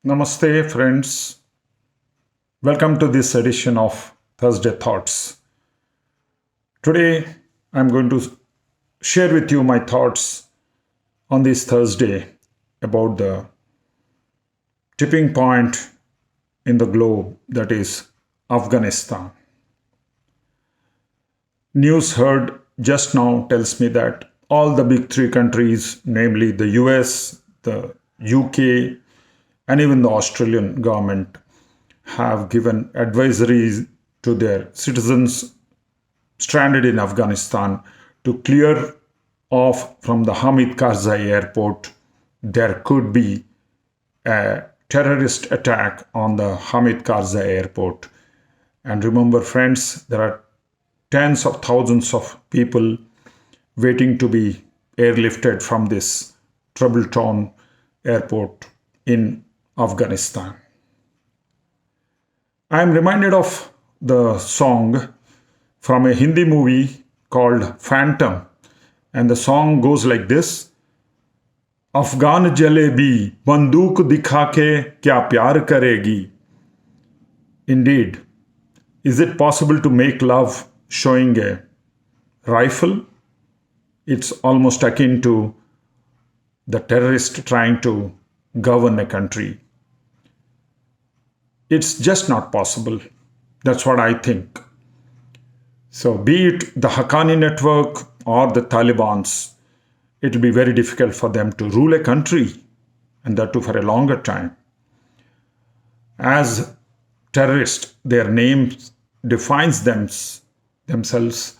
Namaste, friends. Welcome to this edition of Thursday Thoughts. Today, I'm going to share with you my thoughts on this Thursday about the tipping point in the globe, that is Afghanistan. News heard just now tells me that all the big three countries, namely the US, the UK, and even the Australian government, have given advisories to their citizens stranded in Afghanistan to clear off from the Hamid Karzai airport. There could be a terrorist attack on the Hamid Karzai airport. And remember, friends, there are tens of thousands of people waiting to be airlifted from this trouble-torn airport in Afghanistan. I am reminded of the song from a Hindi movie called Phantom, and the song goes like this: Afghan jalebi बंदूक दिखा के क्या प्यार करेगी. Indeed, is it possible to make love showing a rifle? It's almost akin to the terrorist trying to govern a country. It's just not possible. That's what I think. So, be it the Haqqani network or the Taliban's, it will be very difficult for them to rule a country, and that too for a longer time. As terrorists, their name defines themselves.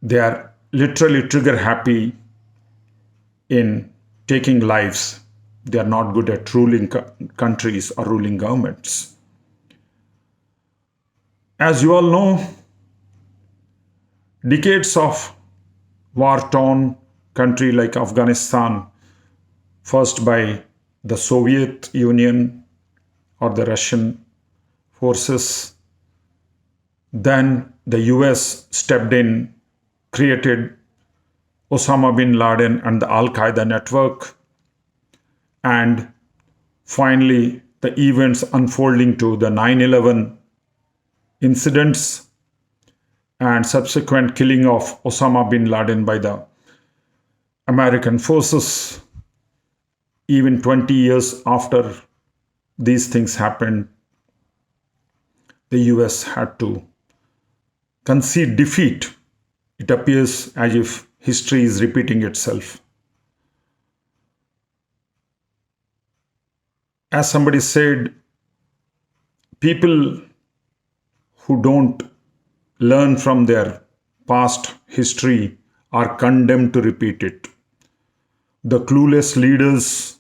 They are literally trigger happy in taking lives. They are not good at ruling countries or ruling governments. As you all know, decades of war-torn country like Afghanistan, first by the Soviet Union or the Russian forces, then the US stepped in, created Osama bin Laden and the Al-Qaeda network, and finally the events unfolding to the 9/11 incidents and subsequent killing of Osama bin Laden by the American forces. Even 20 years after these things happened, the US had to concede defeat. It appears as if history is repeating itself. As somebody said, people who don't learn from their past history are condemned to repeat it. The clueless leaders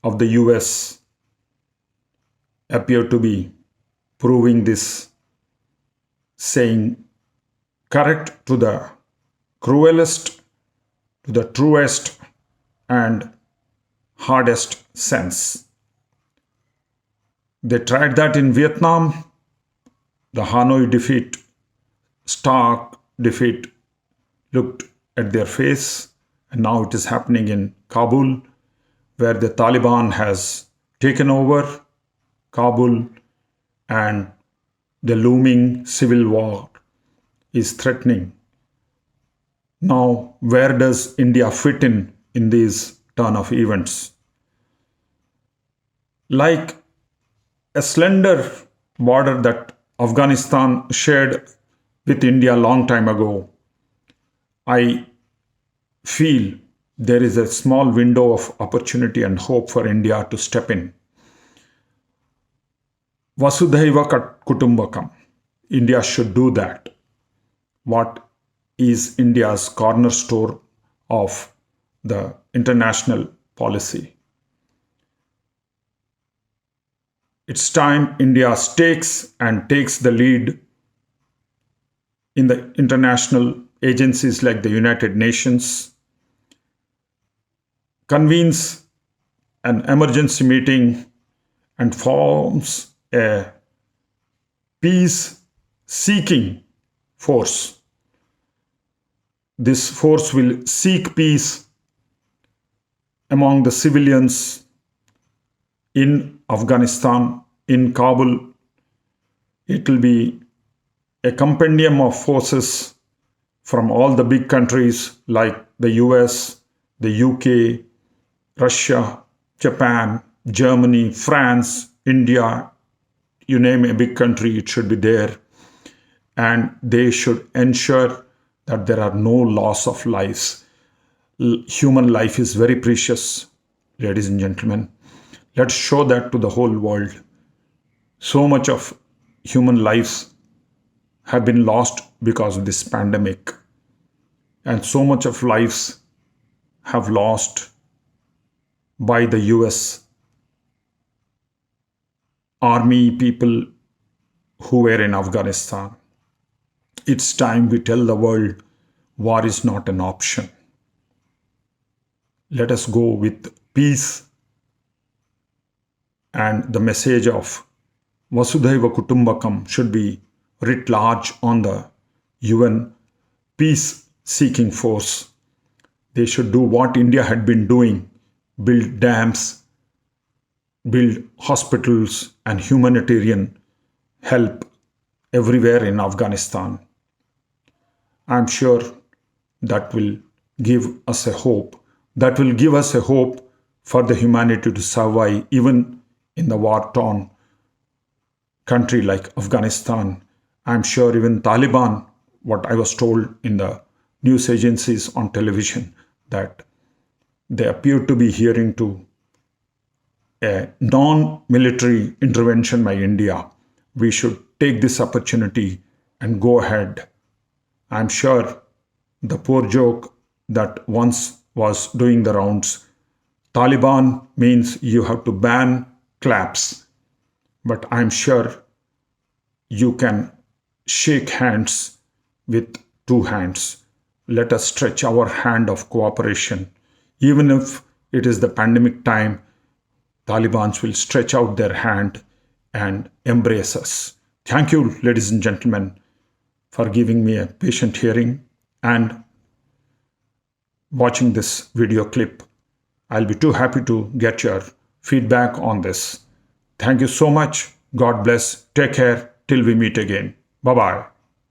of the US appear to be proving this saying correct to the cruelest, to the truest, and hardest sense. They tried that in Vietnam, the Hanoi defeat, stark defeat, looked at their face, and now it is happening in Kabul, where the Taliban has taken over Kabul, and the looming civil war is threatening. Now, where does India fit in this turn of events? Like a slender border that Afghanistan shared with India a long time ago, I feel there is a small window of opportunity and hope for India to step in. Vasudhaiva Kutumbakam. India should do that. What is India's cornerstone of the international policy? It's time India takes the lead in the international agencies like the United Nations, convenes an emergency meeting and forms a peace-seeking force. This force will seek peace among the civilians in Afghanistan, in Kabul. It will be a compendium of forces from all the big countries like the US, the UK, Russia, Japan, Germany, France, India, you name a big country, it should be there. And they should ensure that there are no loss of lives. Human life is very precious, ladies and gentlemen. Let's show that to the whole world. So much of human lives have been lost because of this pandemic, and so much of lives have lost by the US army people who were in Afghanistan. It's time we tell the world war is not an option. Let us go with peace and the message of Vasudhaiva Kutumbakam should be writ large on the UN peace-seeking force. They should do what India had been doing, build dams, build hospitals and humanitarian help everywhere in Afghanistan. I'm sure that will give us a hope. That will give us a hope for the humanity to survive even in the war-torn country like Afghanistan. I'm sure even Taliban, what I was told in the news agencies on television, that they appear to be hearing to a non-military intervention by India. We should take this opportunity and go ahead. I'm sure the poor joke that once was doing the rounds, Taliban means you have to ban claps. But I'm sure you can shake hands with two hands. Let us stretch our hand of cooperation. Even if it is the pandemic time, Taliban will stretch out their hand and embrace us. Thank you, ladies and gentlemen, for giving me a patient hearing and watching this video clip. I'll be too happy to get your feedback on this. Thank you so much. God bless. Take care till we meet again. Bye-bye.